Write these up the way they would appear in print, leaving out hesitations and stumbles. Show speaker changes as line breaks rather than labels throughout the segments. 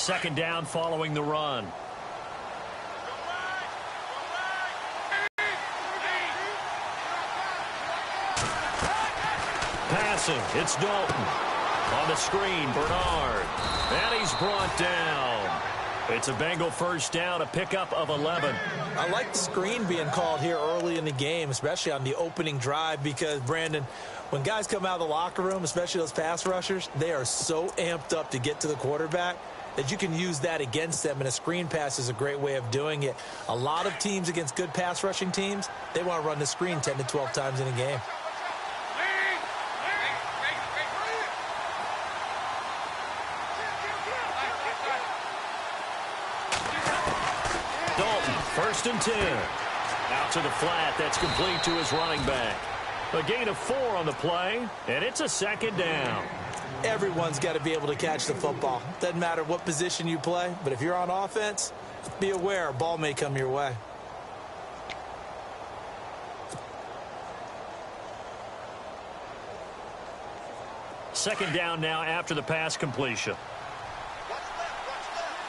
Second down following the run. Passing, it's Dalton. On the screen, Bernard. And he's brought down. It's a Bengal first down, a pickup of 11.
I like the screen being called here early in the game, especially on the opening drive, because, Brandon, when guys come out of the locker room, especially those pass rushers, they are so amped up to get to the quarterback that you can use that against them, and a screen pass is a great way of doing it. A lot of teams against good pass rushing teams, they want to run the screen 10 to 12 times in a game.
First and 10. Out to the flat. That's complete to his running back. A gain of 4 on the play, and it's a second down.
Everyone's got to be able to catch the football. Doesn't matter what position you play, but if you're on offense, be aware a ball may come your way.
Second down now after the pass completion.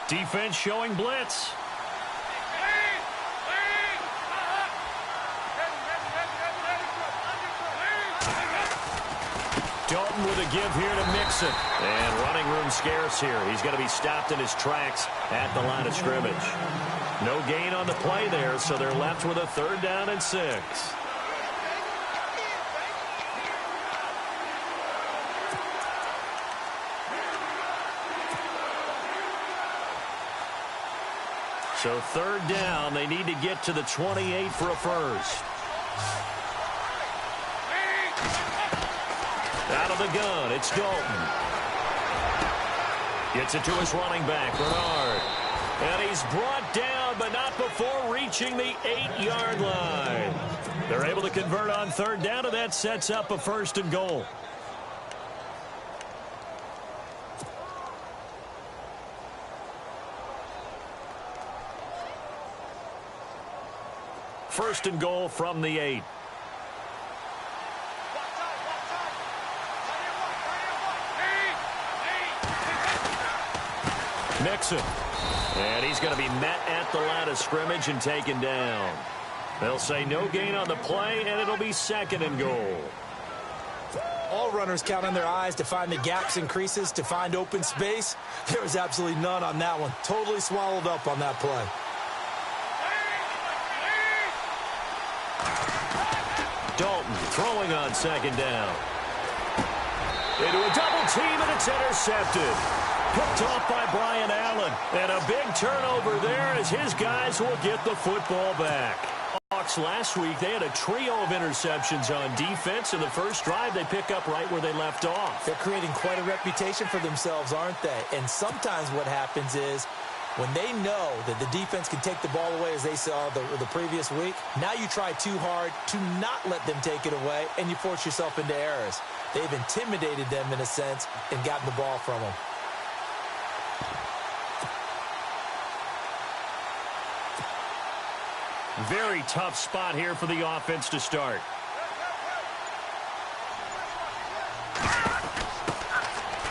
Defense showing blitz. Dalton with a give here to Mixon. And running room scarce here. He's going to be stopped in his tracks at the line of scrimmage. No gain on the play there, so they're left with a third down and 6. So third down, they need to get to the 28 for a first. Out of the gun, it's Dalton. Gets it to his running back, Bernard. And he's brought down, but not before reaching the 8-yard line. They're able to convert on third down, and that sets up a first and goal. First and goal from the 8. Mixon. And he's going to be met at the line of scrimmage and taken down. They'll say no gain on the play, and it'll be second and goal.
All runners count on their eyes to find the gaps and creases, to find open space. There was absolutely none on that one. Totally swallowed up on that play.
Dalton throwing on second down. Into a double team, and it's intercepted. Picked off by Brian Allen. And a big turnover there as his guys will get the football back. Hawks last week, they had a trio of interceptions on defense. In the first drive, they pick up right where they left off.
They're creating quite a reputation for themselves, aren't they? And sometimes what happens is, when they know that the defense can take the ball away, as they saw the previous week, now you try too hard to not let them take it away, and you force yourself into errors. They've intimidated them in a sense and gotten the ball from them.
Very tough spot here for the offense to start.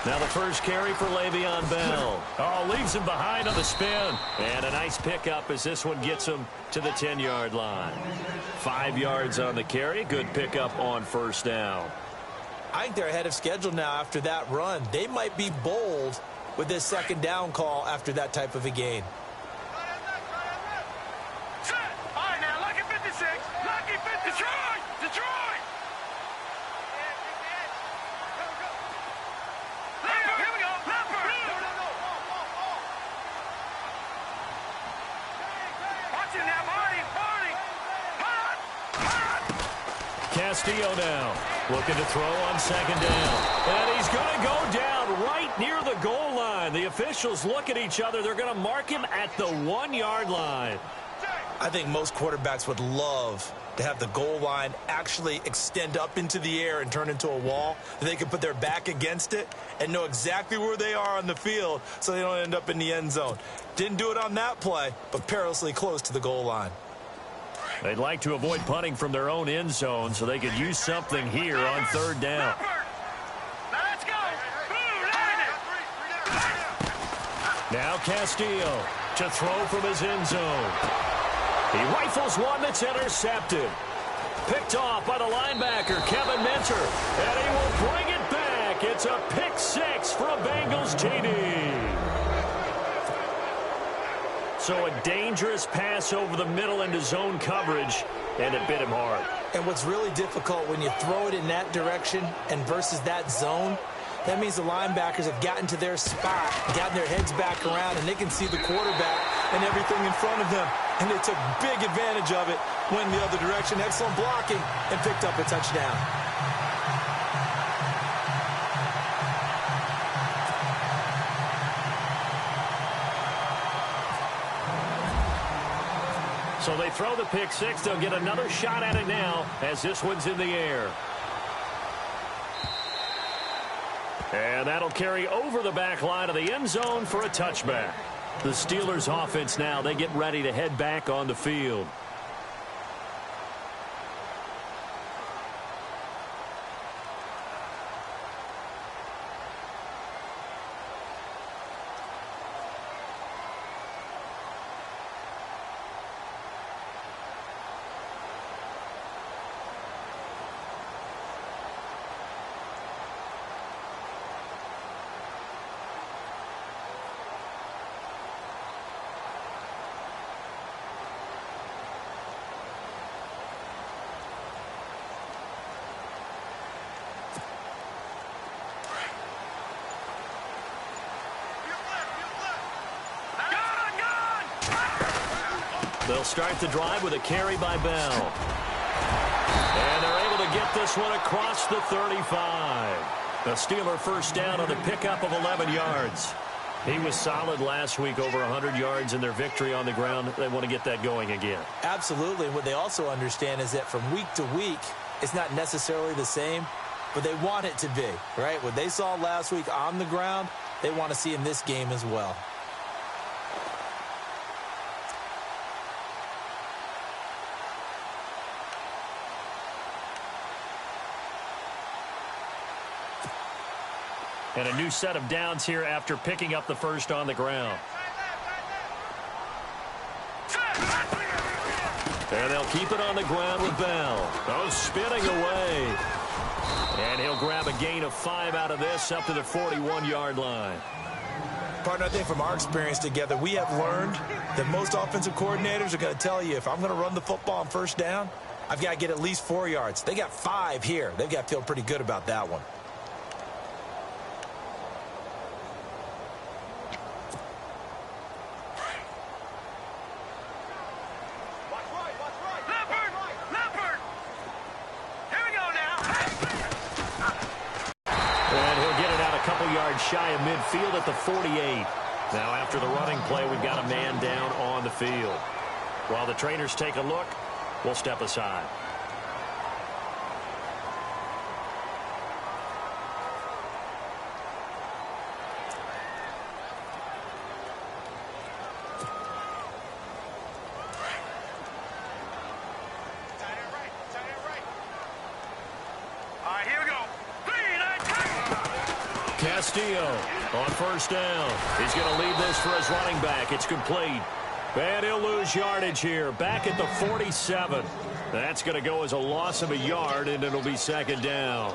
Now the first carry for Le'Veon Bell. Oh, leaves him behind on the spin. And a nice pickup as this one gets him to the 10-yard line. 5 yards on the carry. Good pickup on first down.
I think they're ahead of schedule now after that run. They might be bold with this second down call after that type of a gain.
Castillo now looking to throw on second down. And he's going to go down right near the goal line. The officials look at each other. They're going to mark him at the 1-yard line.
I think most quarterbacks would love to have the goal line actually extend up into the air and turn into a wall. They can put their back against it and know exactly where they are on the field so they don't end up in the end zone. Didn't do it on that play, but perilously close to the goal line.
They'd like to avoid punting from their own end zone so they could use something here on third down. Now Castillo to throw from his end zone. He rifles one that's intercepted. Picked off by the linebacker, Kevin Minter. And he will bring it back. It's a pick six for a Bengals TD. So a dangerous pass over the middle into zone coverage, and it bit him hard.
And what's really difficult when you throw it in that direction and versus that zone, that means the linebackers have gotten to their spot, gotten their heads back around, and they can see the quarterback and everything in front of them. And they took big advantage of it, went the other direction, excellent blocking, and picked up a touchdown.
So they throw the pick six. They'll get another shot at it now as this one's in the air. And that'll carry over the back line of the end zone for a touchback. The Steelers offense now, they get ready to head back on the field. They'll start the drive with a carry by Bell. And they're able to get this one across the 35. A Steeler first down on the pickup of 11 yards. He was solid last week, over 100 yards in their victory on the ground. They want to get that going again.
Absolutely. And what they also understand is that from week to week, it's not necessarily the same, but they want it to be, right? What they saw last week on the ground, they want to see in this game as well.
And a new set of downs here after picking up the first on the ground. And they'll keep it on the ground with Bell. Oh, spinning away. And he'll grab a gain of 5 out of this up to the 41-yard line.
Partner, I think from our experience together, we have learned that most offensive coordinators are going to tell you, if I'm going to run the football on first down, I've got to get at least 4 yards. They got 5 here. They've got to feel pretty good about that one.
Shy of midfield at the 48. Now after the running play, we've got a man down on the field. While the trainers take a look, we'll step aside. Castillo on first down. He's going to lead this for his running back. It's complete. And he'll lose yardage here. Back at the 47. That's going to go as a loss of a yard, and it'll be second down.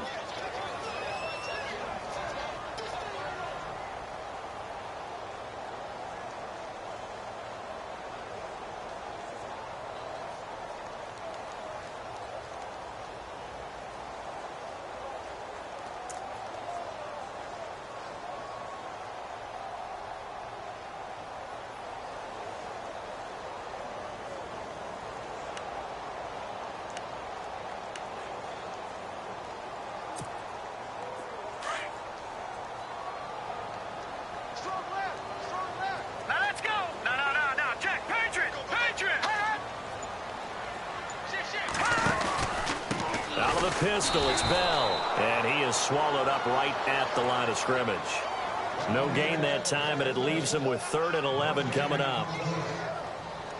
Pistol, it's Bell, and he is swallowed up right at the line of scrimmage. No gain that time, and it leaves him with 3rd and 11 coming up.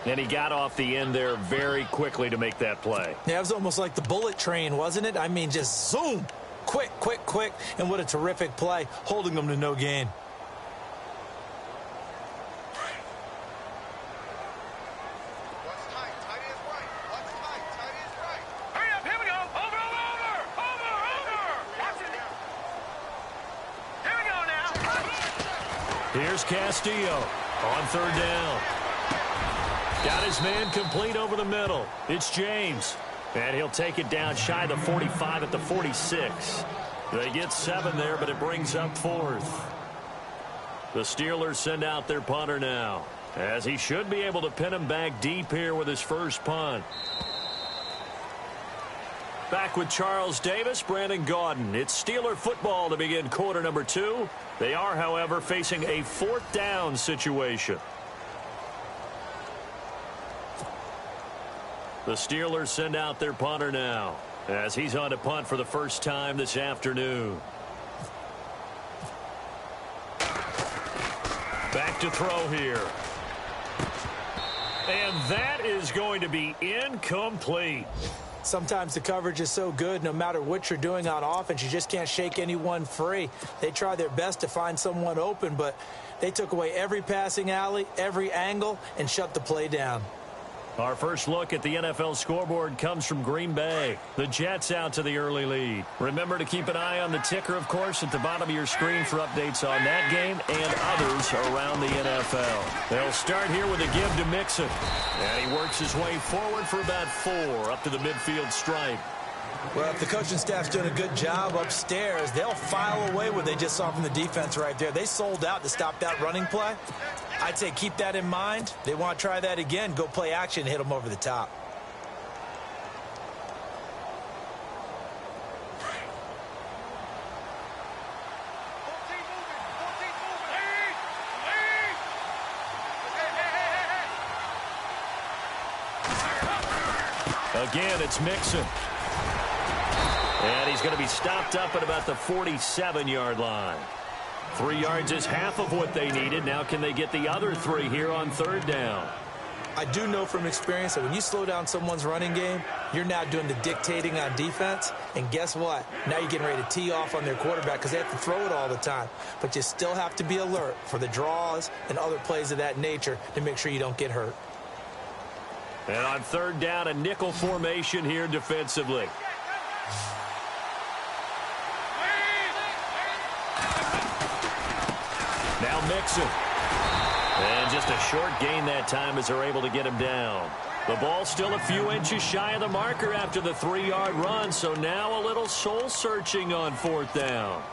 And he got off the end there very quickly to make that play.
Yeah, it was almost like the bullet train, wasn't it? I mean, just zoom, quick, quick, quick, and what a terrific play, holding them to no gain.
Here's Castillo on third down. Got his man complete over the middle. It's James. And he'll take it down shy of the 45 at the 46. They get 7 there, but it brings up 4th. The Steelers send out their punter now, as he should be able to pin him back deep here with his first punt. Back with Charles Davis, Brandon Gaudin. It's Steeler football to begin quarter number 2. They are, however, facing a 4th down situation. The Steelers send out their punter now, as he's on to punt for the first time this afternoon. Back to throw here. And that is going to be incomplete.
Sometimes the coverage is so good, no matter what you're doing on offense, you just can't shake anyone free. They try their best to find someone open, but they took away every passing alley, every angle, and shut the play down.
Our first look at the NFL scoreboard comes from Green Bay. The Jets out to the early lead. Remember to keep an eye on the ticker, of course, at the bottom of your screen for updates on that game and others around the NFL. They'll start here with a give to Mixon. And he works his way forward for about 4 up to the midfield stripe.
Well, if the coaching staff's doing a good job upstairs, they'll file away what they just saw from the defense right there. They sold out to stop that running play. I'd say keep that in mind. They want to try that again. Go play action and hit them over the top.
Again, it's Mixon. And he's going to be stopped up at about the 47-yard line. 3 yards is half of what they needed. Now can they get the other 3 here on third down?
I do know from experience that when you slow down someone's running game, you're now doing the dictating on defense. And guess what? Now you're getting ready to tee off on their quarterback because they have to throw it all the time. But you still have to be alert for the draws and other plays of that nature to make sure you don't get hurt.
And on third down, a nickel formation here defensively. Now Mixon. And just a short gain that time as they're able to get him down. The ball still a few inches shy of the marker after the 3-yard run, so now a little soul-searching on fourth down.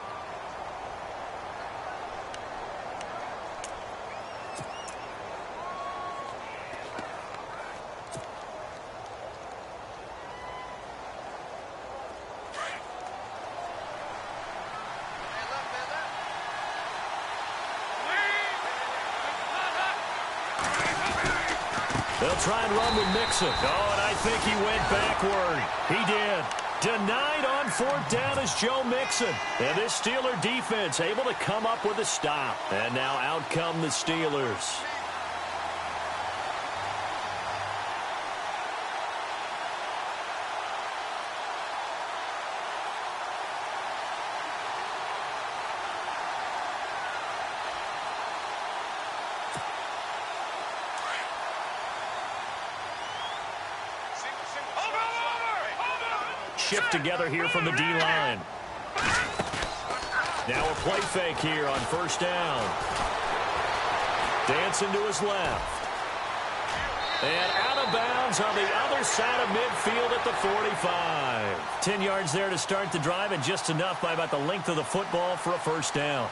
They'll try and run with Mixon. Oh, and I think he went backward. He did. Denied on fourth down is Joe Mixon. And this Steeler defense able to come up with a stop. And now out come the Steelers. Shift together here from the D-line. Now a play fake here on first down. Dancing to his left. And out of bounds on the other side of midfield at the 45. 10 yards there to start the drive, and just enough by about the length of the football for a first down.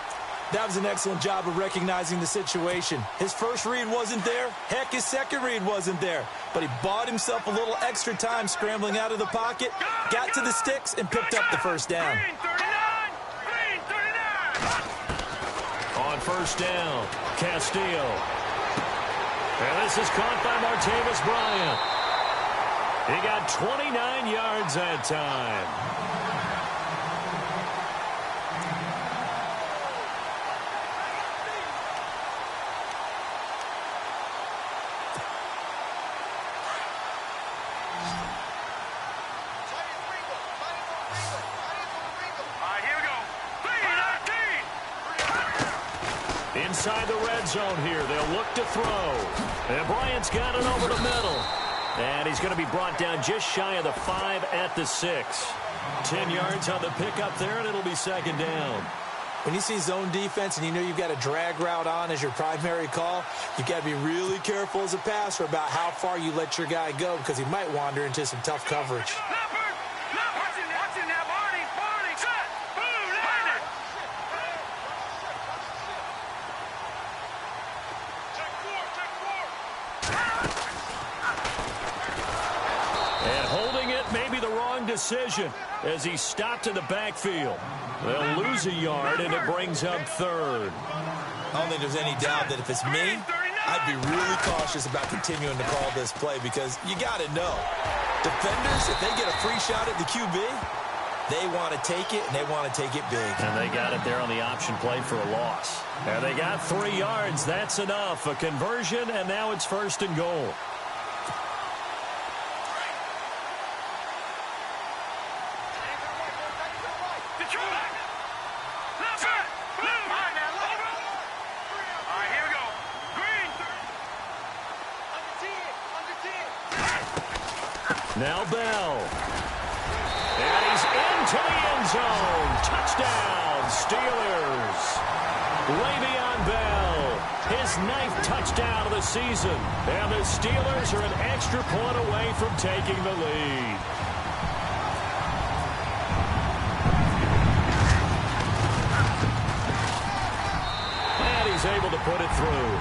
That was an excellent job of recognizing the situation. His first read wasn't there. Heck, his second read wasn't there. But he bought himself a little extra time scrambling out of the pocket, got to the sticks, and picked up the first down.
On first down, Castillo. And this is caught by Martavis Bryant. He got 29 yards that time. Inside the red zone here. They'll look to throw. And Bryant's got it over the middle. And he's going to be brought down just shy of the 5 at the 6. 10 yards on the pickup there, and it'll be second down.
When you see zone defense and you know you've got a drag route on as your primary call, you've got to be really careful as a passer about how far you let your guy go because he might wander into some tough coverage.
And holding it may be the wrong decision as he stopped in the backfield. They'll lose a yard, and it brings up third.
I don't think there's any doubt that if it's me, I'd be really cautious about continuing to call this play because you got to know, defenders, if they get a free shot at the QB, they want to take it, and they want to take it big.
And they got it there on the option play for a loss. And they got 3 yards. That's enough. A conversion, and now it's 1st and goal. Now Bell. And he's into the end zone. Touchdown, Steelers. Le'Veon Bell, his 9th touchdown of the season. And the Steelers are an extra point away from taking the lead. And he's able to put it through.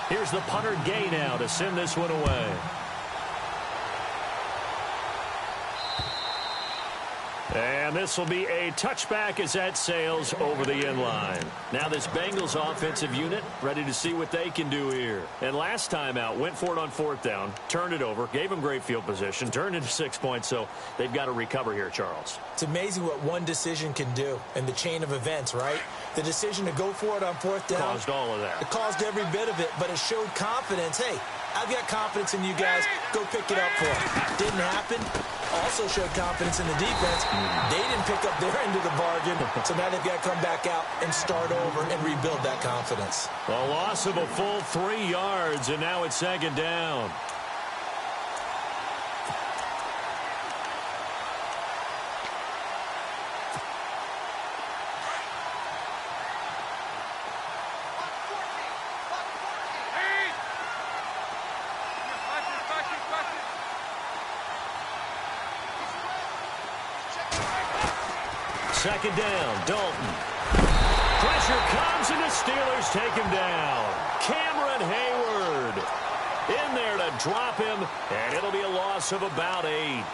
Here's the punter Gay now to send this one away. And this will be a touchback as that sails over the end line. Now this Bengals offensive unit ready to see what they can do here. And last time out, went for it on 4th down, turned it over, gave them great field position, turned into 6 points, so they've got to recover here, Charles.
It's amazing what one decision can do in the chain of events, right? The decision to go for it on 4th down.
Caused all of that.
It caused every bit of it, but it showed confidence. Hey, I've got confidence in you guys. Go pick it up for it. Didn't happen. Also showed confidence in the defense. They didn't pick up their end of the bargain, so now they've got to come back out and start over and rebuild that confidence.
A loss of a full 3 yards, and now it's 2nd down. Second down, Dalton. Pressure comes, and the Steelers take him down. Cameron Hayward in there to drop him, and it'll be a loss of about 8.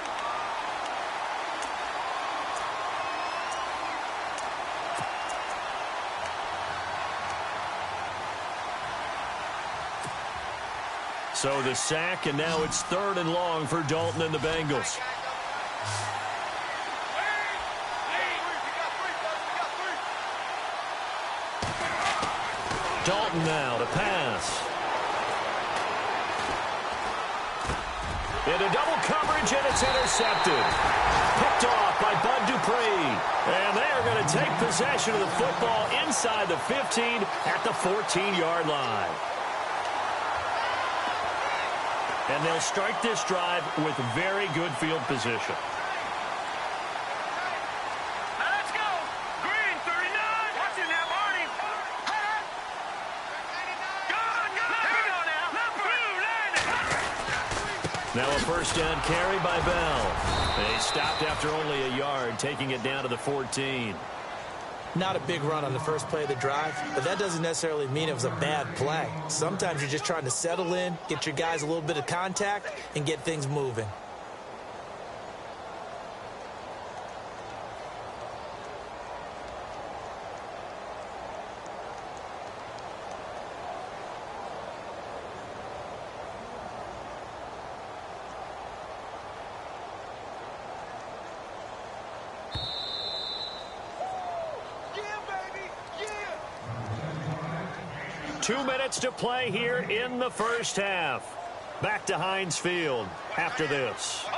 So the sack, and now it's 3rd and long for Dalton and the Bengals. Dalton now to pass. Into double coverage, and it's intercepted. Picked off by Bud Dupree. And they are going to take possession of the football inside the 15 at the 14-yard line. And they'll start this drive with very good field position. Now a 1st down carry by Bell. They stopped after only a yard, taking it down to the 14.
Not a big run on the first play of the drive, but that doesn't necessarily mean it was a bad play. Sometimes you're just trying to settle in, get your guys a little bit of contact, and get things moving.
Two minutes to play here in the first half. Back to Heinz Field after this.
Over.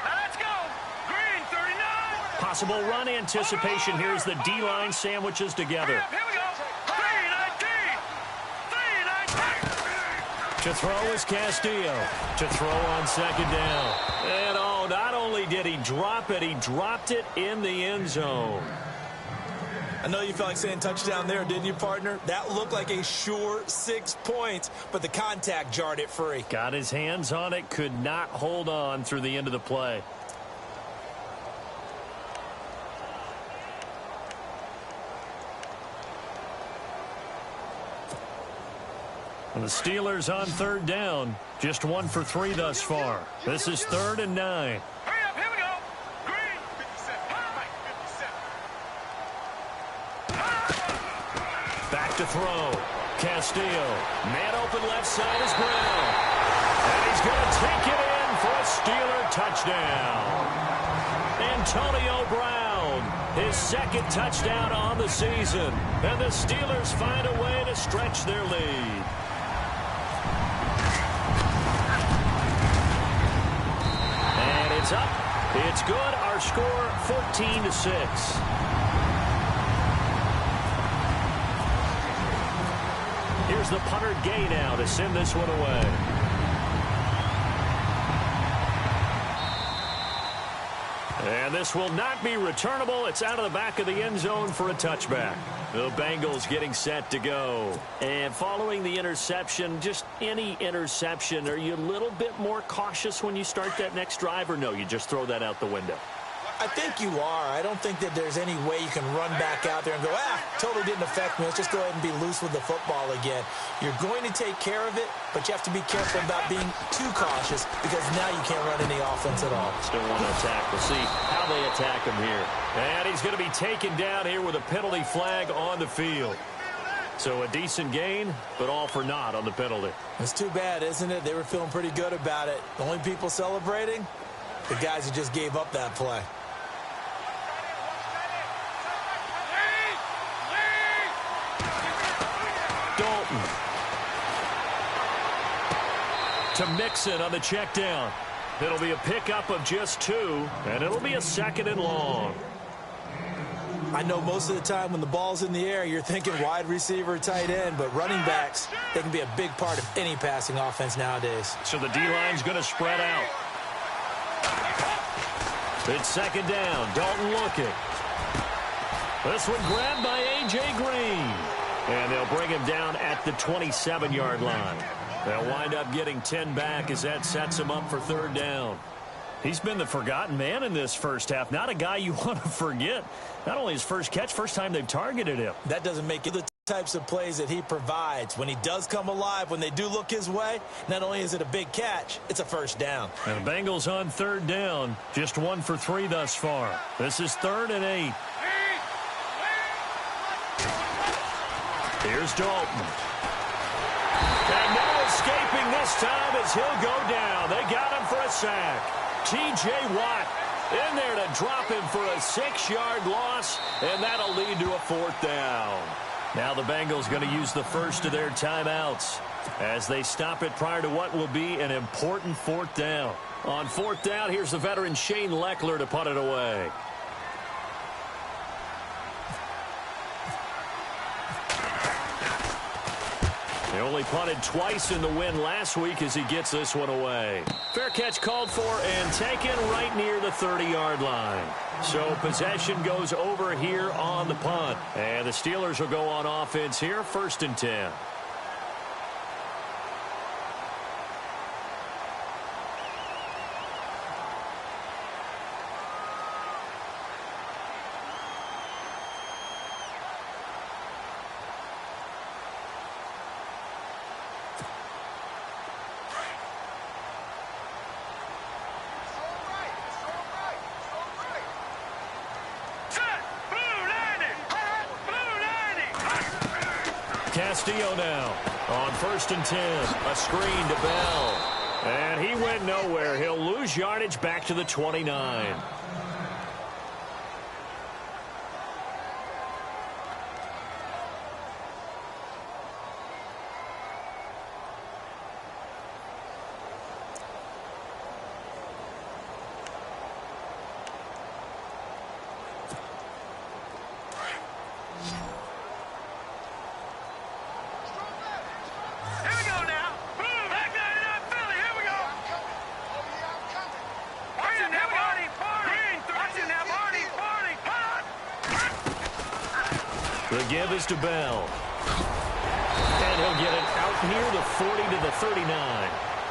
Let's go. Green, 39.
possible run anticipation here as the D-line sandwiches together.
Here we go. 3-19.
To throw is Castillo. To throw on second down. And oh, not only did he drop it, he dropped it in the end zone.
I know you felt like saying touchdown there, didn't you, partner? That looked like a sure 6 points, but the contact jarred it free.
Got his hands on it, could not hold on through the end of the play. And the Steelers on third down. Just 1 for 3 thus far. This is 3rd and 9.
Hurry up, here we go. Green. 57.
Back to throw. Castillo. Man open left side is Brown. And he's going to take it in for a Steeler touchdown. Antonio Brown, his 2nd touchdown on the season. And the Steelers find a way to stretch their lead. And it's up. It's good. Our score 14-6. Here's the punter Gay now to send this one away. And this will not be returnable. It's out of the back of the end zone for a touchback. The Bengals getting set to go. And following the interception, just any interception, are you a little bit more cautious when you start that next drive, or no, you just throw that out the window?
I think you are. I don't think that there's any way you can run back out there and go, totally didn't affect me. Let's just go ahead and be loose with the football again. You're going to take care of it, but you have to be careful about being too cautious because now you can't run any offense at all.
Still want to attack. We'll see how they attack him here. And he's going to be taken down here with a penalty flag on the field. So a decent gain, but all for naught on the penalty.
It's too bad, isn't it? They were feeling pretty good about it. The only people celebrating, the guys who just gave up that play.
Dalton. To Mixon on the check down. It'll be a pickup of just 2, and it'll be a 2nd and long.
I know most of the time when the ball's in the air, you're thinking wide receiver, tight end, but running backs, they can be a big part of any passing offense nowadays.
So the D-line's going to spread out. It's 2nd down. Dalton looking. This one grabbed by A.J. Green. And they'll bring him down at the 27-yard line. They'll wind up getting 10 back as that sets him up for 3rd down. He's been the forgotten man in this first half. Not a guy you want to forget. Not only his first catch, first time they've targeted him.
That doesn't make it the types of plays that he provides. When he does come alive, when they do look his way, not only is it a big catch, it's a 1st down.
And the Bengals on 3rd down. Just 1 for 3 thus far. This is 3rd and 8. Here's Dalton. And no escaping this time as he'll go down. They got him for a sack. T.J. Watt in there to drop him for a 6-yard loss, and that'll lead to a 4th down. Now the Bengals going to use the first of their timeouts as they stop it prior to what will be an important 4th down. On 4th down, here's the veteran Shane Leckler to punt it away. They only punted twice in the win last week as he gets this one away. Fair catch called for and taken right near the 30-yard line. So possession goes over here on the punt. And the Steelers will go on offense here, 1st and 10. Castillo now on 1st and 10. A screen to Bell. And he went nowhere. He'll lose yardage back to the 29. The give is to Bell. And he'll get it out near the 40 to the 39.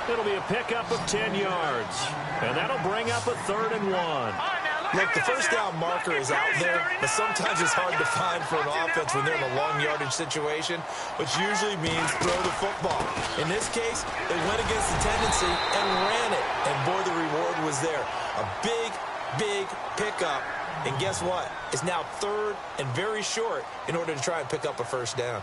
It'll be a pickup of 10 yards. And that'll bring up a 3rd and 1.
Look, the first down marker is out there, but sometimes it's hard to find for an offense when they're in a long yardage situation, which usually means throw the football. In this case, they went against the tendency and ran it. And boy, the reward was there. A big, big pickup. And guess what? It's now 3rd and very short in order to try and pick up a first down.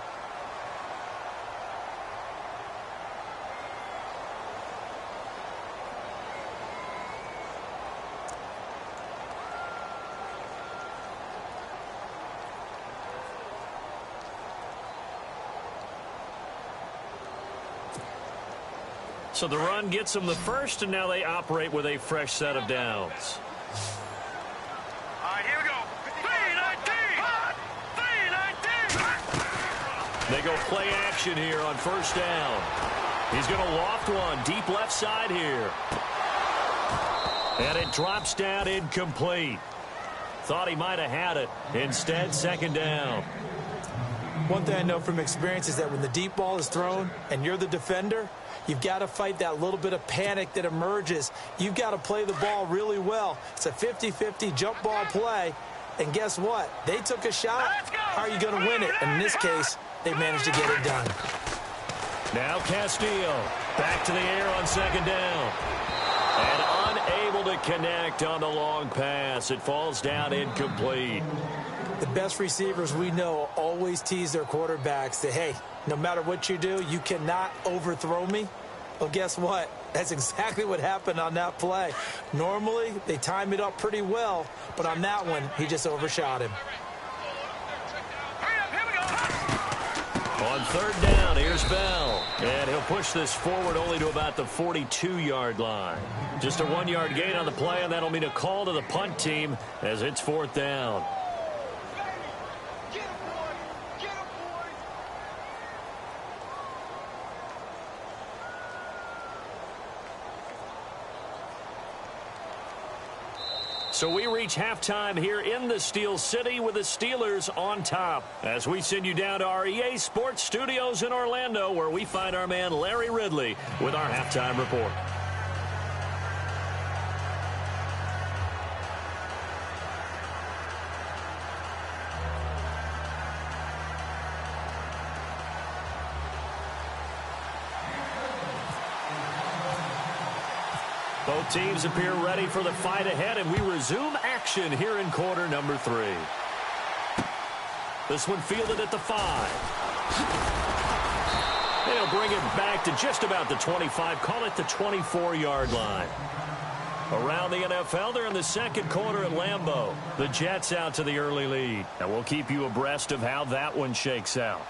So the run gets them the first, and now they operate with a fresh set of downs.
All right, here we go. 3-19.
They go play action here on first down. He's going to loft one deep left side here. And it drops down incomplete. Thought he might have had it. Instead, 2nd down.
One thing I know from experience is that when the deep ball is thrown and you're the defender, you've got to fight that little bit of panic that emerges. You've got to play the ball really well. It's a 50-50 jump ball play. And guess what? They took a shot. How are you going to win it? And in this case, they managed to get it done.
Now Castillo back to the air on 2nd down. And unable to connect on the long pass. It falls down incomplete.
The best receivers we know always tease their quarterbacks that, hey, no matter what you do, you cannot overthrow me. Well, guess what? That's exactly what happened on that play. Normally, they time it up pretty well, but on that one, he just overshot him.
On 3rd down, here's Bell. And he'll push this forward only to about the 42-yard line. Just a 1-yard gain on the play, and that'll mean a call to the punt team as it's 4th down. So we reach halftime here in the Steel City with the Steelers on top as we send you down to our EA Sports Studios in Orlando, where we find our man Larry Ridley with our halftime report. Both teams appear ready for the fight ahead, and we resume action here in quarter number 3. This one fielded at the 5. They'll bring it back to just about the 25, call it the 24-yard line. Around the NFL, they're in the 2nd quarter at Lambeau. The Jets out to the early lead, and we'll keep you abreast of how that one shakes out.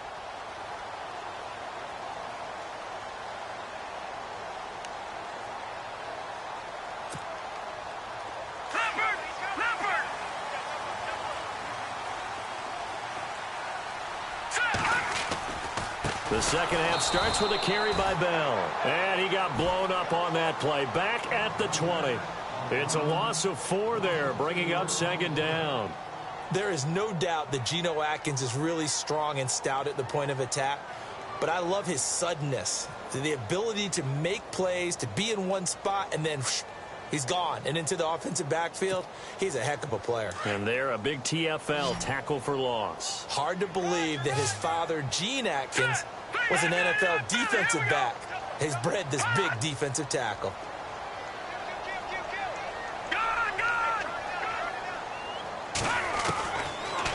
The second half starts with a carry by Bell. And he got blown up on that play. Back at the 20. It's a loss of 4 there, bringing up 2nd down.
There is no doubt that Geno Atkins is really strong and stout at the point of attack. But I love his suddenness, the ability to make plays, to be in one spot, and then he's gone. And into the offensive backfield, he's a heck of a player.
And there, a big TFL, tackle for loss.
Hard to believe that his father, Gene Atkins, was an NFL defensive back. He's bred this big defensive tackle.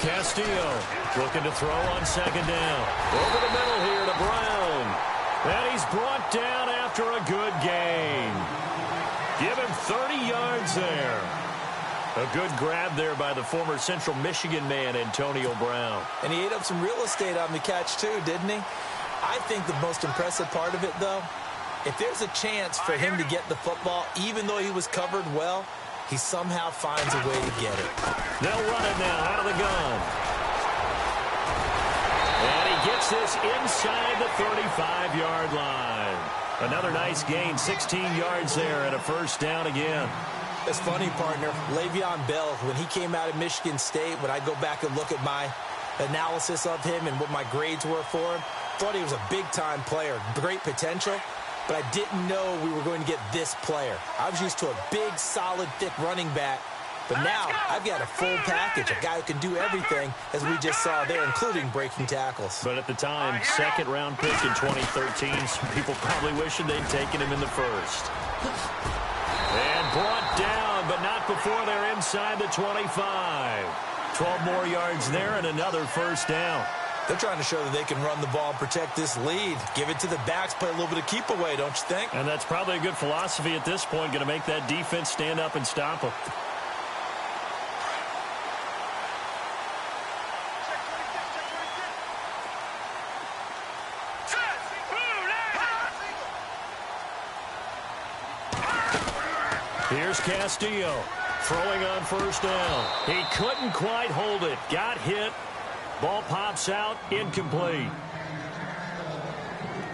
Castillo looking to throw on 2nd down. Over the middle here to Brown. And he's brought down after a good gain. Give him 30 yards there. A good grab there by the former Central Michigan man, Antonio Brown.
And he ate up some real estate on the catch, too, didn't he? I think the most impressive part of it, though, if there's a chance for him to get the football, even though he was covered well, he somehow finds a way to get it.
They'll run it now out of the gun. And he gets this inside the 35-yard line. Another nice gain, 16 yards there, and a first down again.
It's funny, partner. Le'Veon Bell, when he came out of Michigan State, when I go back and look at my analysis of him and what my grades were for him. Thought he was a big-time player, great potential, but I didn't know we were going to get this player. I was used to a big, solid, thick running back, but now I've got a full package, a guy who can do everything, as we just saw there, including breaking tackles.
But at the time, second-round pick in 2013, some people probably wishing they'd taken him in the first. And brought down, but not before they're inside the 25. 12 more yards there and another first down.
They're trying to show that they can run the ball and protect this lead. Give it to the backs, play a little bit of keep away, don't you think?
And that's probably a good philosophy at this point, going to make that defense stand up and stop them. Here's Castillo throwing on first down. He couldn't quite hold it. Got hit. Ball pops out, incomplete.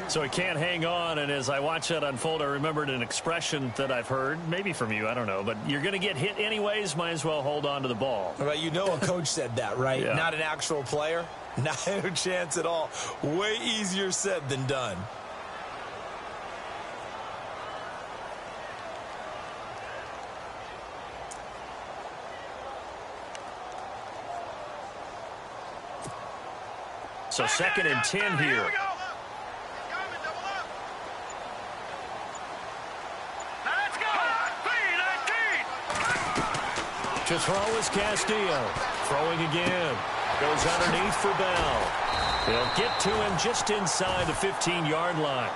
So he can't hang on, and as I watch that unfold, I remembered an expression that I've heard, maybe from you, I don't know, but you're going to get hit anyways, might as well hold on to the ball.
Right, you know a coach said that, right?
Yeah. Not
an actual player? Not a chance at all. Way easier said than done.
So 2nd and 10 here. To throw is Castillo. Throwing again. Goes underneath for Bell. They'll get to him just inside the 15-yard line.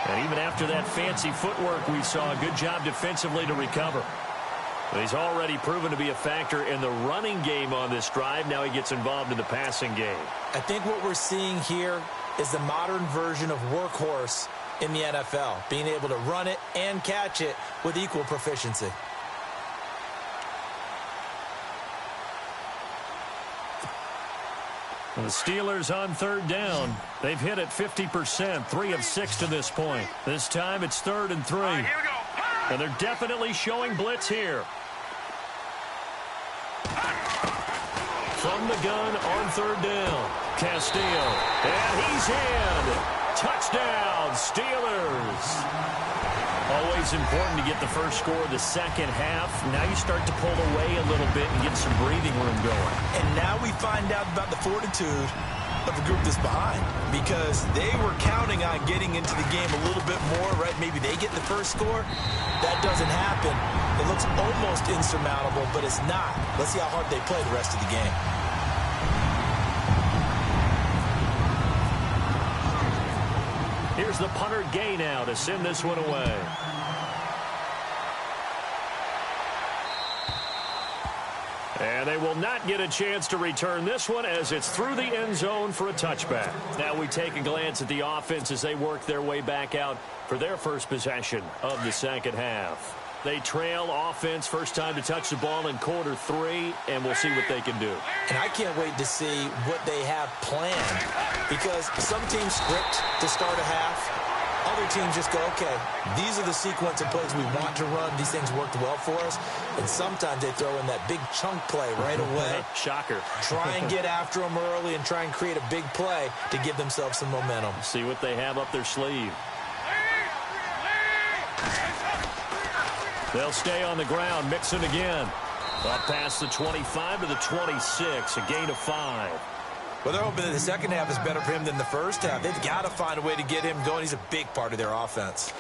And even after that fancy footwork we saw, a good job defensively to recover. But he's already proven to be a factor in the running game on this drive. Now he gets involved in the passing game.
I think what we're seeing here is the modern version of workhorse in the NFL, being able to run it and catch it with equal proficiency.
The Steelers on 3rd down. They've hit it 50%, 3 of 6 to this point. This time it's 3rd and 3. And they're definitely showing blitz here. From the gun on 3rd down. Castillo. And he's in. Touchdown, Steelers. Always important to get the first score of the second half. Now you start to pull away a little bit and get some breathing room going.
And now we find out about the fortitude of the group that's behind, because they were counting on getting into the game a little bit more, right? Maybe they get the first score. That doesn't happen. It looks almost insurmountable, but it's not. Let's see how hard they play the rest of the game.
Here's the punter Gay now to send this one away. And they will not get a chance to return this one as it's through the end zone for a touchback. Now we take a glance at the offense as they work their way back out for their first possession of the second half. They trail offense, first time to touch the ball in quarter 3, and we'll see what they can do.
And I can't wait to see what they have planned, because some teams script to start a half. Other teams just go, okay, these are the sequence of plays we want to run. These things worked well for us. And sometimes they throw in that big chunk play right away.
Shocker.
Try and get after them early and try and create a big play to give themselves some momentum.
See what they have up their sleeve. They'll stay on the ground, mixing again. Up past the 25 to the 26, a gain of 5.
Well, they're hoping that the second half is better for him than the first half. They've got to find a way to get him going. He's a big part of their offense.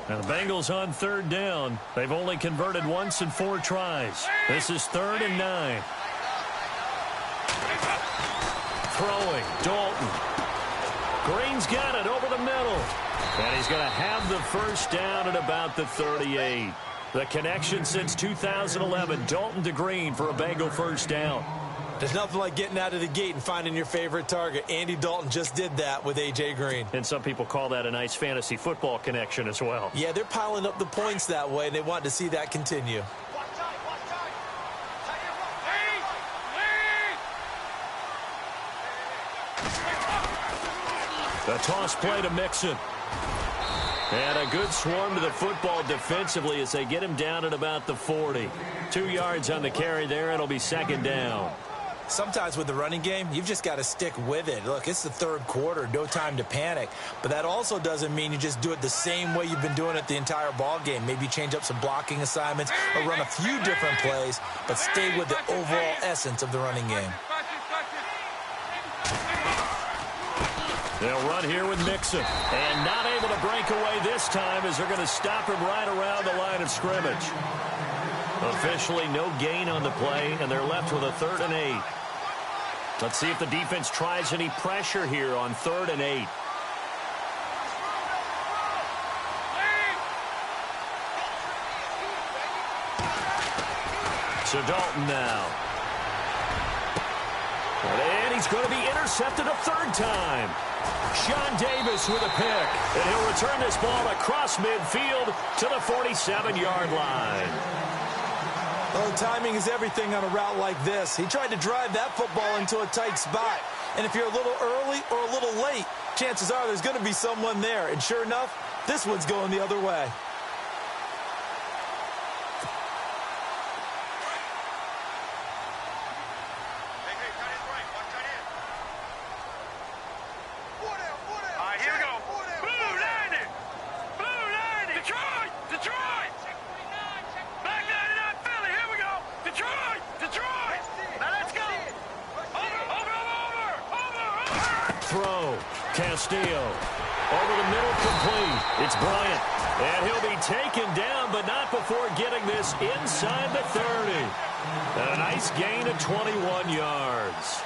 Now the Bengals on 3rd down. They've only converted once in 4 tries. This is 3rd and 9. Throwing, Dalton. Green's got it over the middle. And he's going to have the first down at about the 38. The connection since 2011, Dalton to Green for a Bengal first down.
There's nothing like getting out of the gate and finding your favorite target. Andy Dalton just did that with A.J. Green.
And some people call that a nice fantasy football connection as well.
Yeah, they're piling up the points that way, and they want to see that continue. The toss play to Mixon.
And a good swarm to the football defensively as they get him down at about the 40. 2 yards on the carry there. It'll be second down.
Sometimes with the running game, you've just got to stick with it. Look, it's the third quarter, no time to panic. But that also doesn't mean you just do it the same way you've been doing it the entire ball game. Maybe change up some blocking assignments or run a few different plays, but stay with the overall essence of the running game.
They'll run here with Mixon. And not able to break away this time as they're going to stop him right around the line of scrimmage. Officially no gain on the play, and they're left with a 3rd and 8. Let's see if the defense tries any pressure here on 3rd and 8. So Dalton now. And he's going to be intercepted a 3rd time. Sean Davis with a pick. And he'll return this ball across midfield to the 47-yard line.
Well, timing is everything on a route like this. He tried to drive that football into a tight spot. And if you're a little early or a little late, chances are there's going to be someone there. And sure enough, this one's going the other way.
Castillo over the middle, complete. It's Bryant, and he'll be taken down, but not before getting this inside the 30. A nice gain of 21 yards.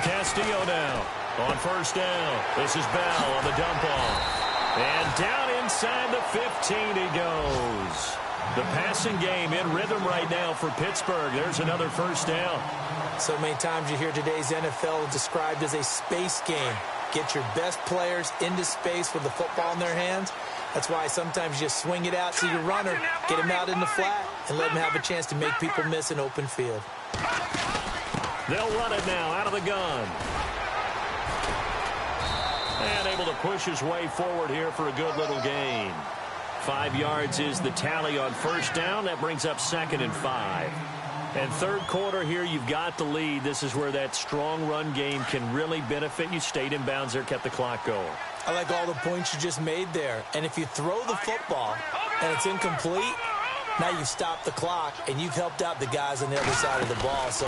Castillo now on 1st down. This is Bell on the dump off. And down inside the 15 he goes. The passing game in rhythm right now for Pittsburgh. There's another 1st down.
So many times you hear today's NFL described as a space game. Get your best players into space with the football in their hands. That's why sometimes you just swing it out to your runner, get him out in the flat, and let him have a chance to make people miss an open field.
They'll run it now out of the gun. And able to push his way forward here for a good little gain. 5 yards is the tally on 1st down. That brings up 2nd and 5. And 3rd quarter here, you've got the lead. This is where that strong run game can really benefit you. Stayed in bounds there, kept the clock going.
I like all the points you just made there. And if you throw the football and it's incomplete, now you've stopped the clock, and you've helped out the guys on the other side of the ball. So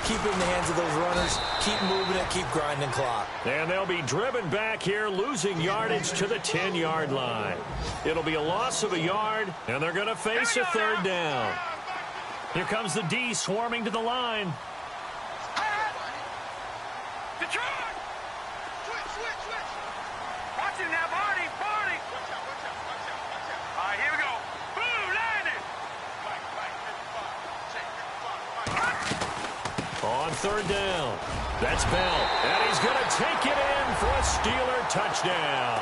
keep it in the hands of those runners, keep moving it, keep grinding clock.
And they'll be driven back here, losing yardage to the 10-yard line. It'll be a loss of a yard, and they're going to face a 3rd down. Here comes the D swarming to the line.
Watch it now, Barney. All right, here we go.
On 3rd down, that's Bell, and he's going to take it in for a Steeler touchdown.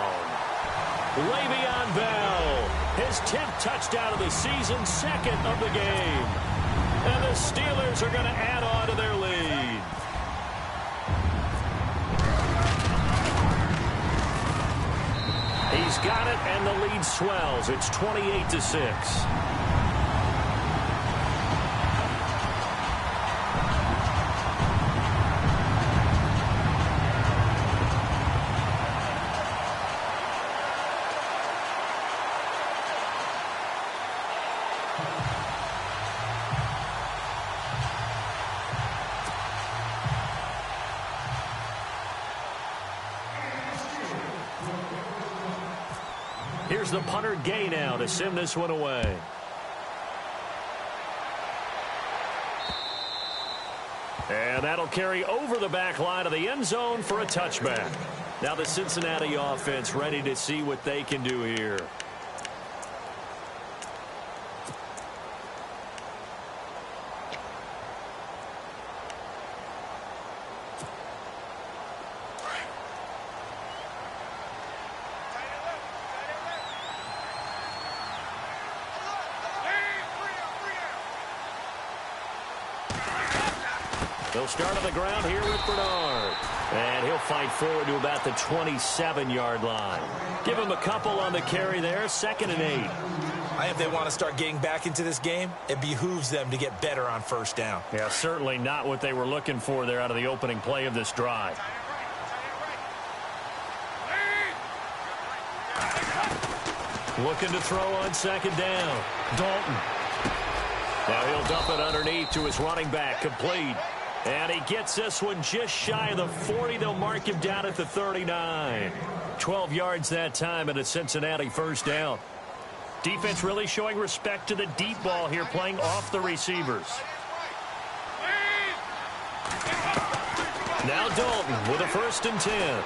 Le'Veon Bell, his 10th touchdown of the season, 2nd of the game. And the Steelers are going to add on to their lead. He's got it, and the lead swells. It's 28-6. Here's the punter Gay now to send this one away. And that'll carry over the back line of the end zone for a touchback. Now the Cincinnati offense ready to see what they can do here. He'll start on the ground here with Bernard. And he'll fight forward to about the 27-yard line. Give him a couple on the carry there, 2nd and 8.
If they want to start getting back into this game, it behooves them to get better on first down.
Yeah, certainly not what they were looking for there out of the opening play of this drive. Looking to throw on 2nd down. Dalton. Now he'll dump it underneath to his running back, complete. And he gets this one just shy of the 40. They'll mark him down at the 39. 12 yards that time and a Cincinnati first down. Defense really showing respect to the deep ball here, playing off the receivers. Now Dalton with a 1st and 10.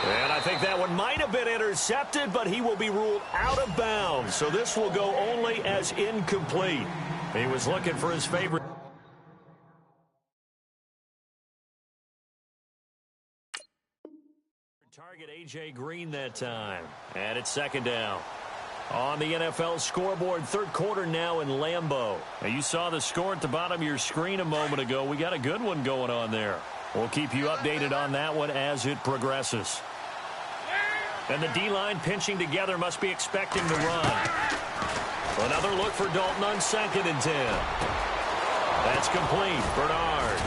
And I think that one might have been intercepted, but he will be ruled out of bounds. So this will go only as incomplete. He was looking for his favorite. Target A.J. Green that time. And it's 2nd down. On the NFL scoreboard, 3rd quarter now in Lambeau. Now you saw the score at the bottom of your screen a moment ago. We got a good one going on there. We'll keep you updated on that one as it progresses. And the D-line pinching together, must be expecting the run. Another look for Dalton on 2nd and 10. That's complete. Bernard.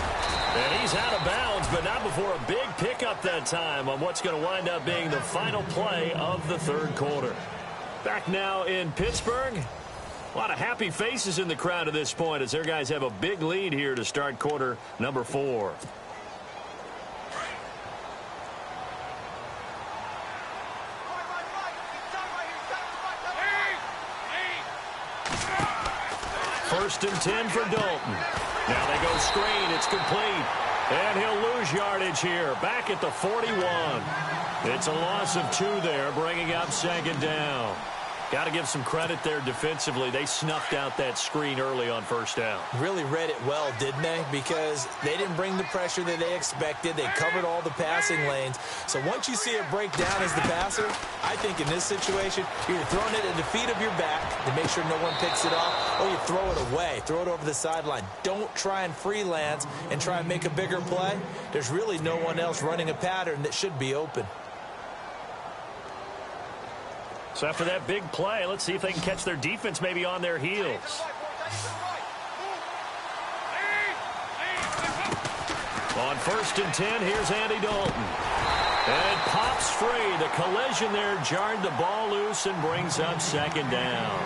And he's out of bounds, but not before a big pickup that time on what's going to wind up being the final play of the 3rd quarter. Back now in Pittsburgh. A lot of happy faces in the crowd at this point as their guys have a big lead here to start quarter number 4. First and 10 for Dalton. Now they go screen. It's complete. And he'll lose yardage here. Back at the 41. It's a loss of 2 there, bringing up 2nd down. Got to give some credit there defensively. They snuffed out that screen early on 1st down.
Really read it well, didn't they? Because they didn't bring the pressure that they expected. They covered all the passing lanes. So once you see it break down as the passer, I think in this situation, you're throwing it at the feet of your back to make sure no one picks it off, or you throw it away, throw it over the sideline. Don't try and freelance and try and make a bigger play. There's really no one else running a pattern that should be open.
So after that big play, let's see if they can catch their defense maybe on their heels. On 1st and 10, here's Andy Dalton. And it pops free. The collision there jarred the ball loose and brings up 2nd down.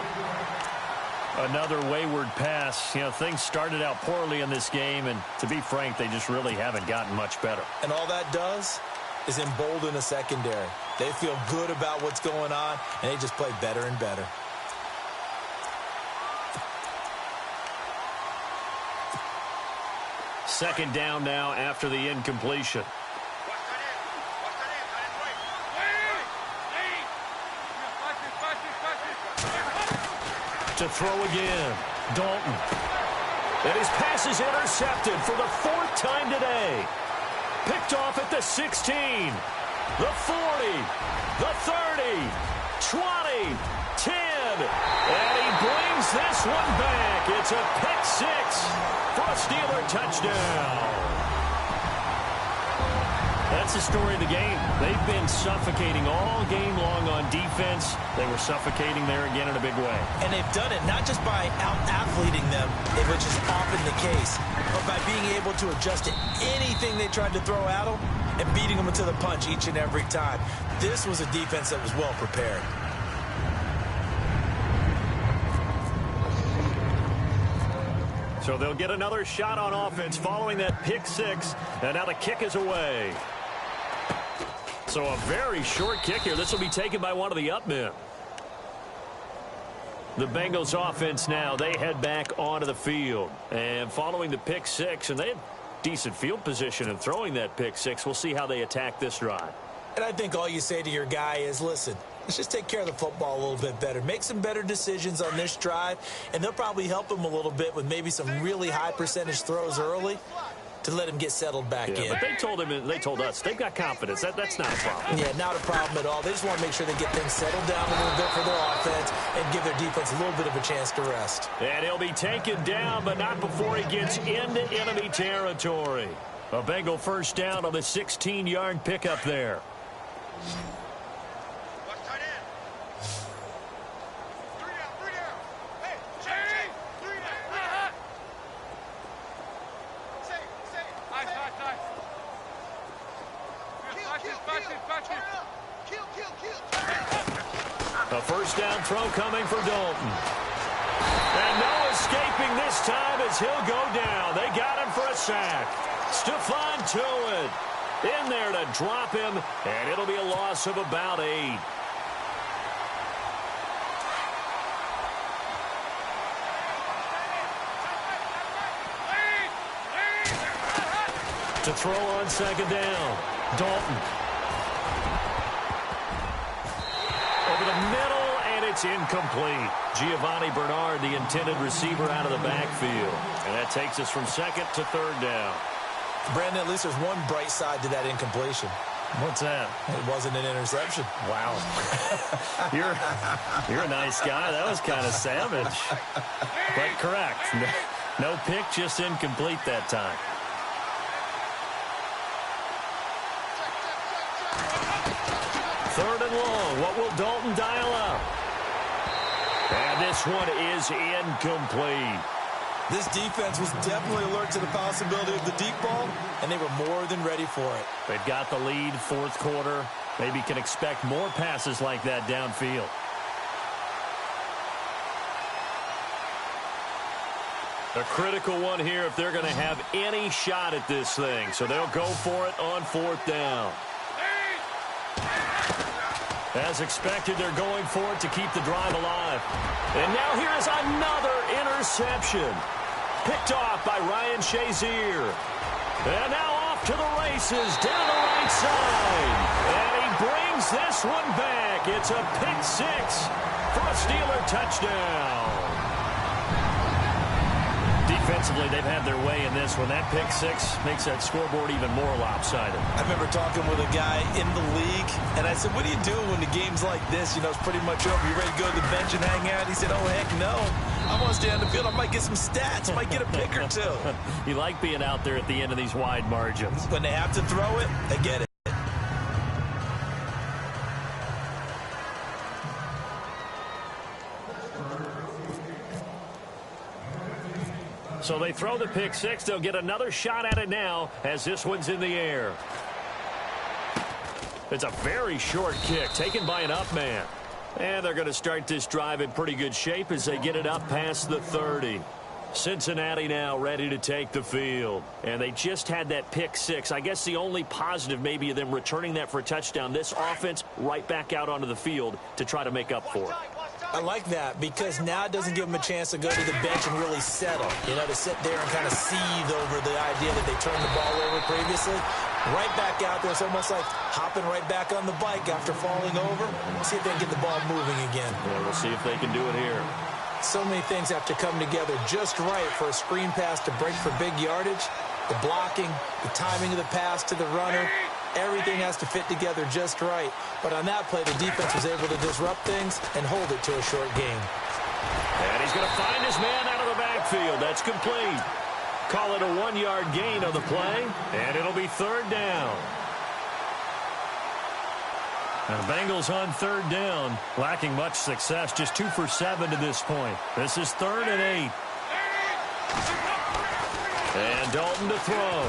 Another wayward pass. You know, things started out poorly in this game, and to be frank, they just really haven't gotten much better.
And all that does is embolden the secondary. They feel good about what's going on, and they just play better and better.
Second down now after the incompletion. To throw again, Dalton. And his pass is intercepted for the 4th time today. Picked off at the 16, the 40, the 30, 20, 10. And he brings this one back. It's a pick 6 for a Steeler touchdown. That's the story of the game. They've been suffocating all game long on defense. They were suffocating there again in a big way.
And they've done it not just by out-athleting them, which is often the case, but by being able to adjust to anything they tried to throw at them and beating them to the punch each and every time. This was a defense that was well prepared.
So they'll get another shot on offense following that pick 6. And now the kick is away. So a very short kick here. This will be taken by one of the up men. The Bengals offense now, they head back onto the field. And following the pick 6, and they had decent field position in throwing that pick 6. We'll see how they attack this drive.
And I think all you say to your guy is, listen, let's just take care of the football a little bit better. Make some better decisions on this drive, and they'll probably help him a little bit with maybe some really high percentage throws early to let him get settled back in.
But they told us they've got confidence. That's not a problem.
Yeah, not a problem at all. They just want to make sure they get things settled down a little bit for their offense and give their defense a little bit of a chance to rest.
And he'll be taken down, but not before he gets into enemy territory. A Bengal first down on the 16-yard pickup there. A first down throw coming for Dalton. And no escaping this time as he'll go down. They got him for a sack. Stephon Tuitt in there to drop him, and it'll be a loss of about 8. To throw on second down, Dalton. Over the middle, and it's incomplete. Giovanni Bernard, the intended receiver, out of the backfield. And that takes us from second to third down.
Brandon, at least there's one bright side to that incompletion.
What's that?
It wasn't an interception.
Wow. You're a nice guy. That was kind of savage. But correct. No pick, just incomplete that time. Third and long. What will Dalton dial up? And this one is incomplete.
This defense was definitely alert to the possibility of the deep ball, and they were more than ready for it.
They've got the lead, fourth quarter. Maybe can expect more passes like that downfield. A critical one here if they're going to have any shot at this thing. So they'll go for it on fourth down. As expected, they're going for it to keep the drive alive. And now here is another interception. Picked off by Ryan Shazier. And now off to the races down the right side. And he brings this one back. It's a pick six for a Steeler touchdown. Defensively, they've had their way in this one. That pick six makes that scoreboard even more lopsided.
I remember talking with a guy in the league, and I said, what do you do when the game's like this? You know, it's pretty much over. You ready to go to the bench and hang out? He said, oh, heck no. I want to stay on the field. I might get some stats. I might get a pick or two.
You like being out there at the end of these wide margins.
When they have to throw it, they get it.
So they throw the pick six. They'll get another shot at it now as this one's in the air. It's a very short kick taken by an up man. And they're going to start this drive in pretty good shape as they get it up past the 30. Cincinnati now ready to take the field. And they just had that pick six. I guess the only positive maybe of them returning that for a touchdown. This offense right back out onto the field to try to make up for it.
I like that because now it doesn't give them a chance to go to the bench and really settle. You know, to sit there and kind of seethe over the idea that they turned the ball over previously. Right back out there. It's almost like hopping right back on the bike after falling over. See if they can get the ball moving again.
Yeah, we'll see if they can do it here.
So many things have to come together just right for a screen pass to break for big yardage. The blocking, the timing of the pass to the runner. Everything has to fit together just right. But on that play, the defense was able to disrupt things and hold it to a short game.
And he's going to find his man out of the backfield. That's complete. Call it a 1-yard gain on the play, and it'll be third down. And the Bengals on third down, lacking much success, just 2 for 7 to this point. This is 3rd and 8. And Dalton to throw.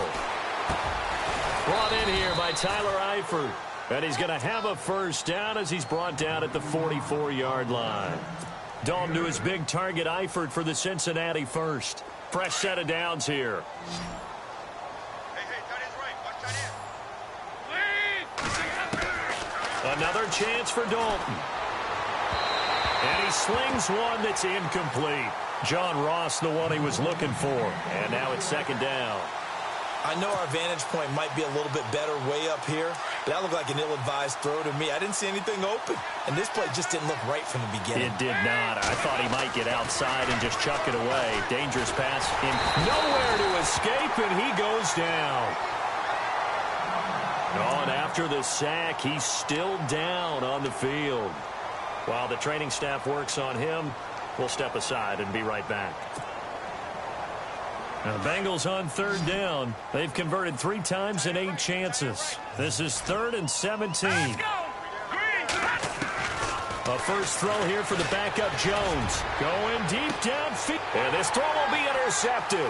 Brought in here by Tyler Eifert. And he's going to have a first down as he's brought down at the 44-yard line. Dalton to his big target, Eifert, for the Cincinnati first. Fresh set of downs here. Another chance for Dalton. And he slings one that's incomplete. John Ross, the one he was looking for. And now it's second down.
I know our vantage point might be a little bit better way up here, but that looked like an ill-advised throw to me. I didn't see anything open, and this play just didn't look right from the beginning.
It did not. I thought he might get outside and just chuck it away. Dangerous pass. In nowhere to escape, and he goes down. Oh, and after the sack, he's still down on the field. While the training staff works on him, we'll step aside and be right back. Now, the Bengals on third down. They've converted 3 times in 8 chances. This is 3rd and 17. A first throw here for the backup Jones. Going deep downfield. And this throw will be intercepted.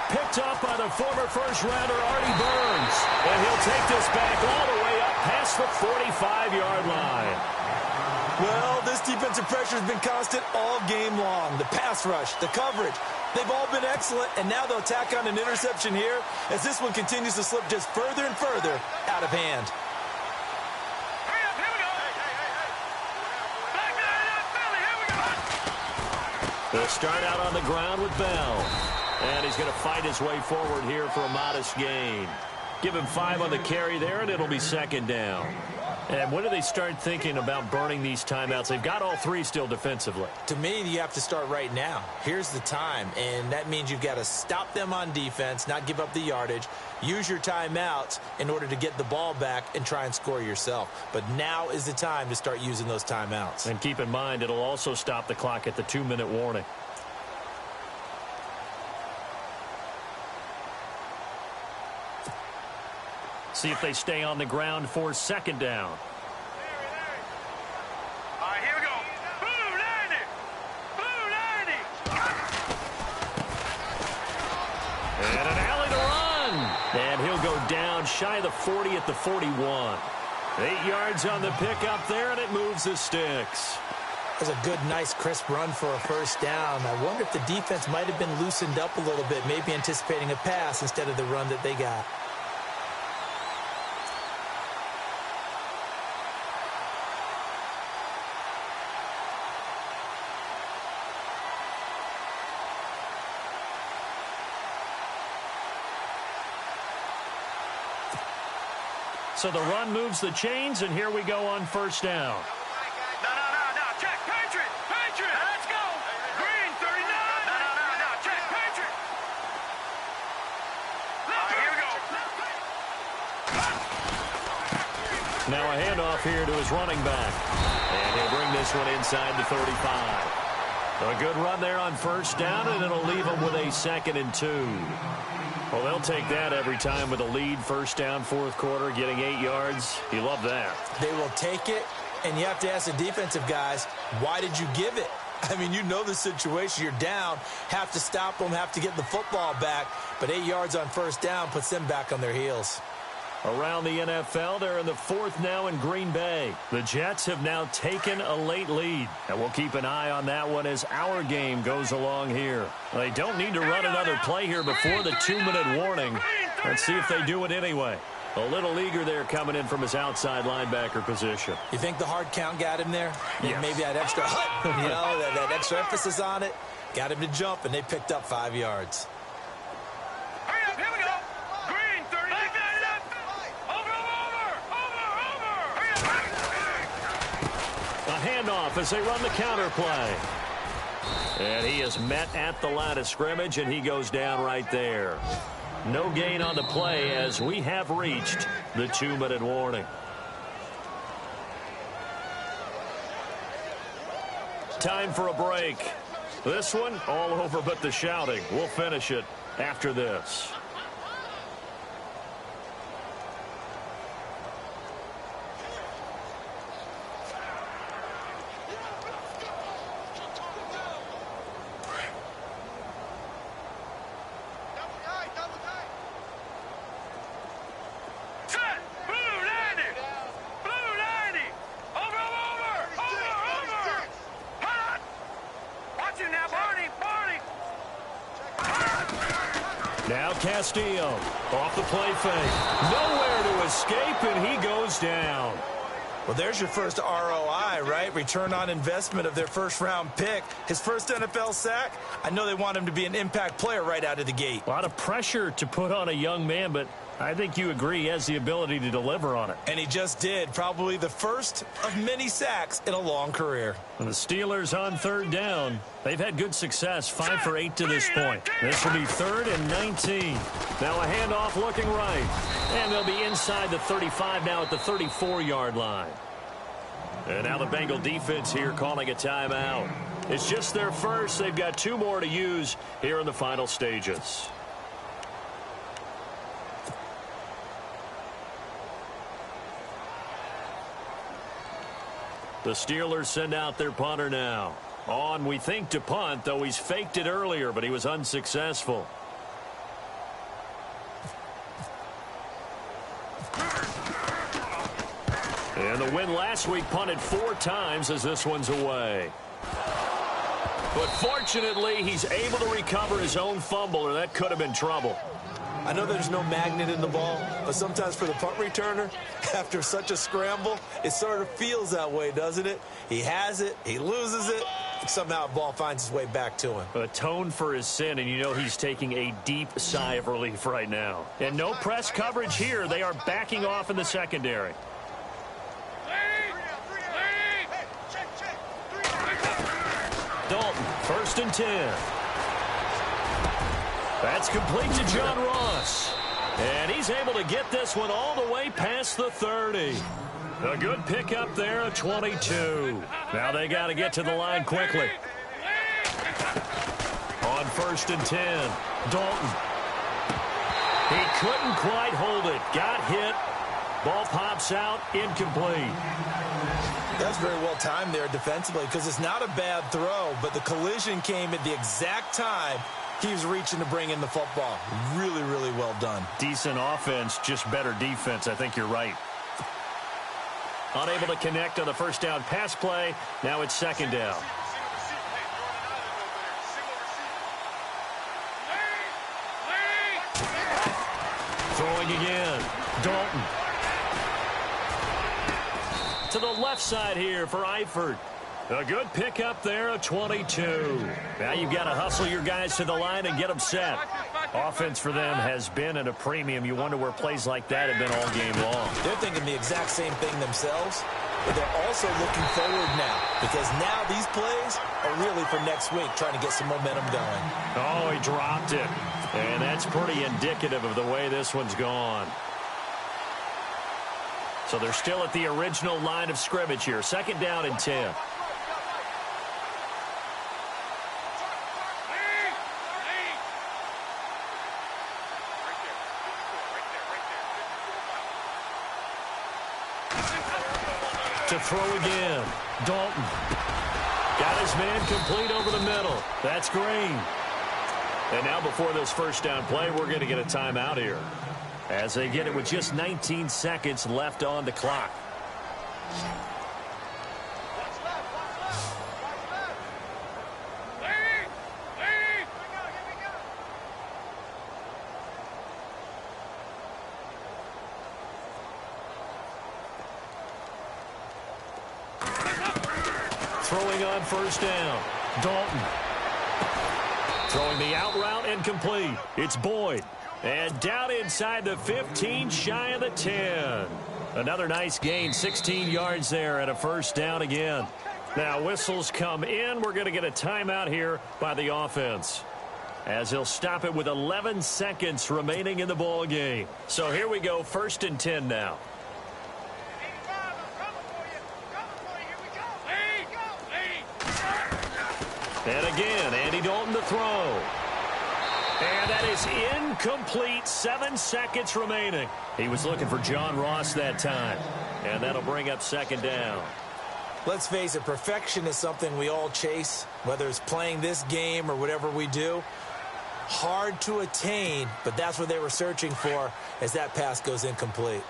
Picked off by the former first-rounder Artie Burns. And he'll take this back all the way up past the 45-yard line.
Well, this defensive pressure has been constant all game long. The pass rush, the coverage, they've all been excellent, and now they'll tack on an interception here as this one continues to slip just further and further out of hand.
They'll start out on the ground with Bell. And he's going to fight his way forward here for a modest gain. Give him 5 on the carry there, and it'll be 2nd down. And when do they start thinking about burning these timeouts? They've got all 3 still defensively.
To me, you have to start right now. Here's the time, and that means you've got to stop them on defense, not give up the yardage, use your timeouts in order to get the ball back and try and score yourself. But now is the time to start using those timeouts.
And keep in mind, it'll also stop the clock at the 2-minute warning. See if they stay on the ground for 2nd down.
All right, here we go. Blue 90. Blue 90.
And an alley to run. And he'll go down shy of the 40 at the 41. 8 yards on the pickup there, and it moves the sticks.
That's a good, nice, crisp run for a first down. I wonder if the defense might have been loosened up a little bit, maybe anticipating a pass instead of the run that they got.
So the run moves the chains, and here we go on first down.
No. Check. Patriot. Let's go. Green 39. No. Check. Patriot. All right, here we go.
Now a handoff here to his running back. And he'll bring this one inside the 35. A good run there on first down, and it'll leave him with a 2nd and 2. Well, they'll take that every time with a lead, first down, 4th quarter, getting 8 yards. You love that.
They will take it, and you have to ask the defensive guys, why did you give it? I mean, you know the situation. You're down, have to stop them, have to get the football back, but 8 yards on first down puts them back on their heels.
Around the NFL, they're in the 4th now in Green Bay. The Jets have now taken a late lead, and we'll keep an eye on that one as our game goes along here. They don't need to run another play here before the 2-minute warning. Let's see if they do it anyway. A little eager there coming in from his outside linebacker position.
You think the hard count got him there?
Yes.
Maybe that extra that extra emphasis on it got him to jump, and they picked up 5 yards.
Hurry up, here we go. Green 30. Over.
A handoff as they run the counter play. And he is met at the line of scrimmage, and he goes down right there. No gain on the play as we have reached the 2-minute warning. Time for a break. This one all over but the shouting. We'll finish it after this. Castillo off the play fake. Nowhere to escape, and he goes down.
Well, there's your first ROI, right? Return on investment of their first-round pick. His first NFL sack. I know they want him to be an impact player right out of the gate.
A lot of pressure to put on a young man, but I think you agree he has the ability to deliver on it.
And he just did. Probably the first of many sacks in a long career.
And the Steelers on third down. They've had good success, 5 for 8 to this point. This will be 3rd and 19. Now a handoff looking right. And they'll be inside the 35 now at the 34-yard line. And now the Bengal defense here calling a timeout. It's just their first. They've got 2 more to use here in the final stages. The Steelers send out their punter now. On, we think, to punt, though he's faked it earlier, but he was unsuccessful. And the win last week punted 4 times as this one's away. But fortunately, he's able to recover his own fumble, or that could have been trouble.
I know there's no magnet in the ball, but sometimes for the punt returner, after such a scramble, it sort of feels that way, doesn't it? He has it, he loses it, and somehow the ball finds its way back to him.
Atone for his sin, and you know he's taking a deep sigh of relief right now. And no press coverage here. They are backing off in the secondary. Dalton, 1st and 10. That's complete to John Ross. And he's able to get this one all the way past the 30. A good pickup there at 22. Now they got to get to the line quickly. On 1st and 10, Dalton. He couldn't quite hold it. Got hit. Ball pops out, incomplete.
That's very well timed there defensively because it's not a bad throw, but the collision came at the exact time he was reaching to bring in the football. Really, really well done.
Decent offense, just better defense. I think you're right. Unable to connect on the first down pass play. Now it's 2nd down. Throwing again. Dalton. To the left side here for Eifert. A good pickup there at 22. Now you've got to hustle your guys to the line and get them set. Offense for them has been at a premium. You wonder where plays like that have been all game long.
They're thinking the exact same thing themselves, but they're also looking forward now because now these plays are really for next week, trying to get some momentum going.
Oh, he dropped it. And that's pretty indicative of the way this one's gone. So they're still at the original line of scrimmage here. 2nd down and 10. To throw again. Dalton. Got his man complete over the middle. That's Green. And now before this first down play, we're going to get a timeout here, as they get it with just 19 seconds left on the clock. Throwing on 1st down. Dalton. Throwing the out route and complete. It's Boyd. And down inside the 15, shy of the 10. Another nice gain, 16 yards there and a 1st down again. Now whistles come in. We're going to get a timeout here by the offense, as he'll stop it with 11 seconds remaining in the ball game. So here we go, 1st and 10 now. And again, Andy Dalton to throw. And that is incomplete. 7 seconds remaining. He was looking for John Ross that time. And that'll bring up 2nd down.
Let's face it, perfection is something we all chase, whether it's playing this game or whatever we do. Hard to attain, but that's what they were searching for as that pass goes incomplete.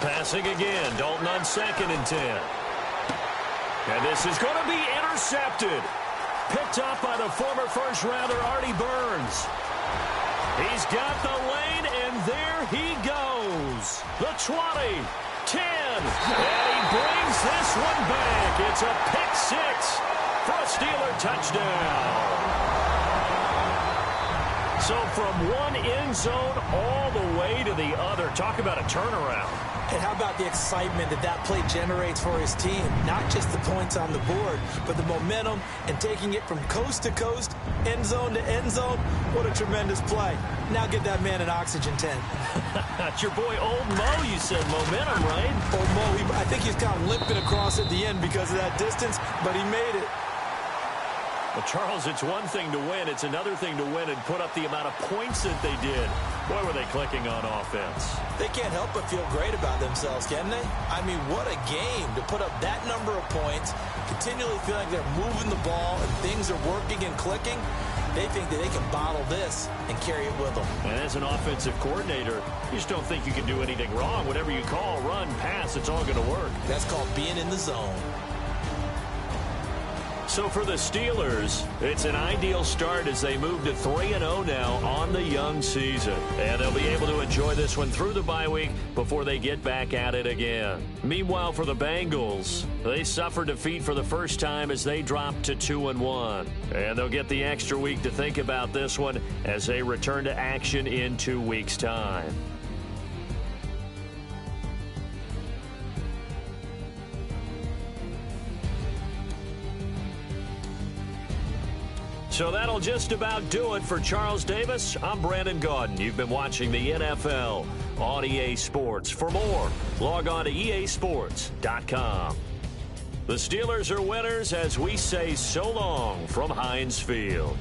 Passing again. Dalton on 2nd and 10. And this is going to be intercepted. Picked up by the former first-rounder Artie Burns. He's got the lane, and there he goes. The 20, 10, and he brings this one back. It's a pick 6 for a Steeler touchdown. So from one end zone all the way to the other. Talk about a turnaround.
And how about the excitement that play generates for his team? Not just the points on the board, but the momentum and taking it from coast to coast, end zone to end zone. What a tremendous play. Now get that man an oxygen tent.
That's your boy Old Mo, you said. Momentum, right?
Old Mo, I think he's kind of limping across at the end because of that distance, but he made it.
Well, Charles, it's one thing to win. It's another thing to win and put up the amount of points that they did. Boy, were they clicking on offense.
They can't help but feel great about themselves, can they? I mean, what a game to put up that number of points, continually feel like they're moving the ball and things are working and clicking. They think that they can bottle this and carry it with them.
And as an offensive coordinator, you just don't think you can do anything wrong. Whatever you call, run, pass, it's all going to work.
That's called being in the zone.
So for the Steelers, it's an ideal start as they move to 3-0 now on the young season. And they'll be able to enjoy this one through the bye week before they get back at it again. Meanwhile, for the Bengals, they suffered defeat for the first time as they dropped to 2-1. And they'll get the extra week to think about this one as they return to action in 2 weeks' time. So that'll just about do it for Charles Davis. I'm Brandon Gaudin. You've been watching the NFL on EA Sports. For more, log on to easports.com. The Steelers are winners as we say so long from Heinz Field.